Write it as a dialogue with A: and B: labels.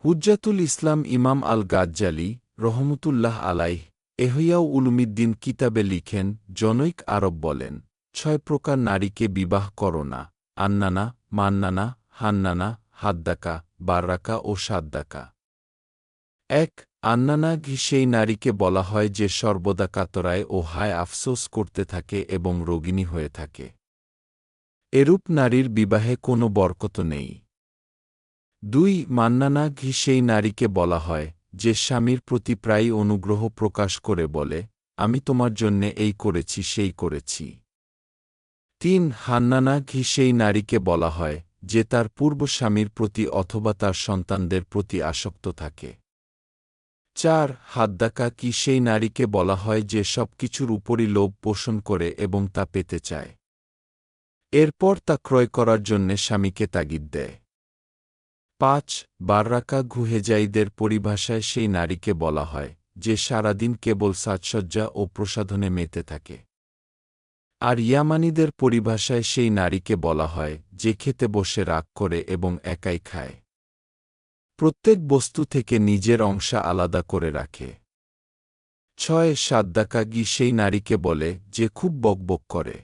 A: হুজ্জাতুল ইসলাম ইমাম আল গাজ্জালি রহমতুল্লাহ আলাইহ এহইয়াউ উলুমিদ্দিন কিতাবে লিখেন, জনৈক আরব বলেন, ৬ প্রকার নারীকে বিবাহ করো না: আন্নানা, মান্নানা, হান্নানা, হাদ্দাকা, বাররাকা ও সাদ্দাকা। ১ আন্নানা সেই নারীকে বলা হয় যে সর্বদা কাতরায় ও হায় আফসোস করতে থাকে এবং রোগিণী হয়ে থাকে। এরূপ নারীর বিবাহে কোনো বরকত নেই। ২ মান্নানা সেই নারীকে বলা হয় যে স্বামীর প্রতি প্রায়ই অনুগ্রহ প্রকাশ করে বলে, আমি তোমার জন্যে এই করেছি সেই করেছি। ৩ হান্নানা সেই নারীকে বলা হয় যে তার পূর্ব স্বামীর প্রতি অথবা তার সন্তানদের প্রতি আসক্ত থাকে। ৪ হাদ্দাকা সেই নারীকে বলা হয় যে সব কিছুর উপরই লোভ পোষণ করে এবং তা পেতে চায়। এরপর তা ক্রয় করার জন্যে স্বামীকে তাগিদ দেয়। ৫ বাররাকা হেজাইদের পরিভাষায় সেই নারীকে বলা হয় যে সারাদিন কেবল সাজসজ্জা ও প্রসাধনে মেতে থাকে। আর ইয়ামানিদের পরিভাষায় সেই নারীকে বলা হয় যে খেতে বসে রাগ করে এবং একাই খায়। প্রত্যেক বস্তু থেকে নিজের অংশ আলাদা করে রাখে। ৬ সাদ্দাকা সেই নারীকে বলে যে খুব বকবক করে।